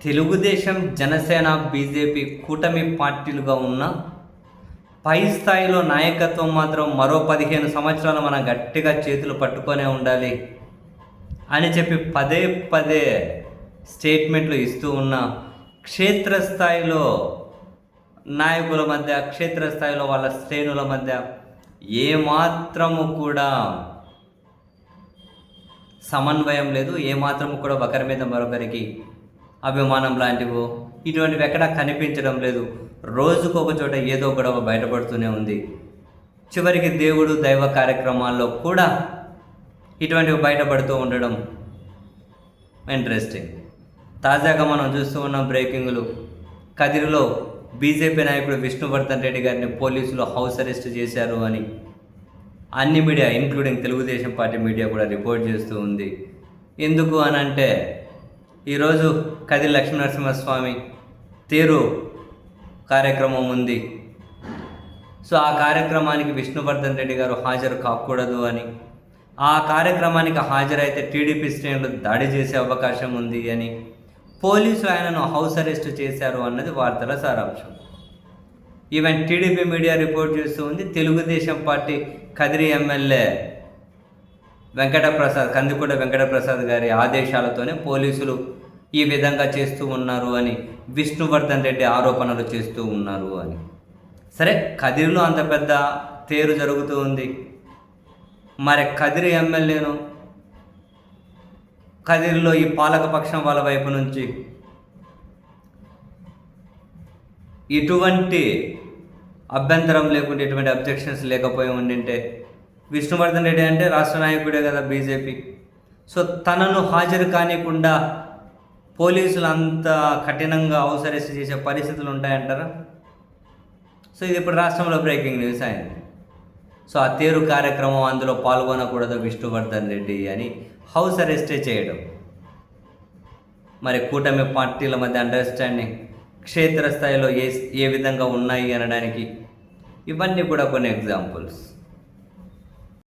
Telugu Desam, Janasena, BJP కూటమి పార్టీలుగా ఉన్న పై స్థాయిలో నాయకత్వం మాత్రం మరో 15 సంవత్సరాలు మనం గట్టిగా చేతులు పట్టుకొనే ఉండాలి అని చెప్పి పదే పదే స్టేట్మెంట్లు ఇస్తూ ఉన్న క్షేత్రస్థాయిలో నాయకుల మధ్య, క్షేత్రస్థాయిలో వాళ్ళ శ్రేణుల మధ్య ఏమాత్రము కూడా సమన్వయం లేదు. ఏమాత్రము కూడా ఒకరి మీద మరొకరికి అభిమానం లాంటివో ఇటువంటివి ఎక్కడా కనిపించడం లేదు. రోజుకొక చోట ఏదో గొడవ బయటపడుతూనే ఉంది. చివరికి దేవుడు, దైవ కార్యక్రమాల్లో కూడా ఇటువంటివి బయటపడుతూ ఉండడం ఇంట్రెస్టింగ్. తాజాగా మనం చూస్తూ ఉన్న బ్రేకింగ్లు, కదిరిలో బీజేపీ నాయకుడు విష్ణువర్ధన్ రెడ్డి గారిని పోలీసులు హౌస్ అరెస్ట్ చేశారు అని అన్ని media including Telugu Desam party media కూడా రిపోర్ట్ చేస్తూ ఉంది. ఎందుకు అనంటే ఈరోజు కదిరి లక్ష్మీనరసింహస్వామి తేరు కార్యక్రమం ఉంది. సో ఆ కార్యక్రమానికి విష్ణువర్ధన్ రెడ్డి గారు హాజరు కాకూడదు అని, ఆ కార్యక్రమానికి హాజరైతే టీడీపీ శ్రేణులు దాడి చేసే అవకాశం ఉంది అని పోలీసులు ఆయనను హౌస్ అరెస్ట్ చేశారు అన్నది వార్తల సారాంశం. ఈవెన్ టీడీపీ మీడియా రిపోర్ట్ చేస్తూ ఉంది. తెలుగుదేశం పార్టీ కదిరి ఎమ్మెల్యే కందికొండ వెంకటప్రసాద్ గారి ఆదేశాలతోనే పోలీసులు ఈ విధంగా చేస్తూ ఉన్నారు అని విష్ణువర్ధన్ రెడ్డి ఆరోపణలు చేస్తూ ఉన్నారు అని. సరే, కదిరిలో అంత పెద్ద తేరు జరుగుతూ ఉంది. మరి కదిరి ఎమ్మెల్యేను, కదిరిలో ఈ పాలకపక్షం వాళ్ళ వైపు నుంచి ఎటువంటి అభ్యంతరం లేకుండా, ఎటువంటి అబ్జెక్షన్స్ లేకపోయి ఉండింటే, విష్ణువర్ధన్ రెడ్డి అంటే రాష్ట్ర నాయకుడే కదా బీజేపీ. సో తనను హాజరు కానికుండా పోలీసులు అంత కఠినంగా హౌస్ అరెస్ట్ చేసే పరిస్థితులు ఉంటాయంటారా? సో ఇది ఇప్పుడు రాష్ట్రంలో బ్రేకింగ్ న్యూస్ అయింది. సో ఆ తేరు కార్యక్రమం, అందులో పాల్గొనకూడదు విష్ణువర్ధన్ రెడ్డి అని హౌస్ అరెస్టే చేయడం. మరి కూటమి పార్టీల మధ్య అండర్స్టాండింగ్ క్షేత్రస్థాయిలో ఏ విధంగా ఉన్నాయి అనడానికి ఇవన్నీ కూడా కొన్ని ఎగ్జాంపుల్స్.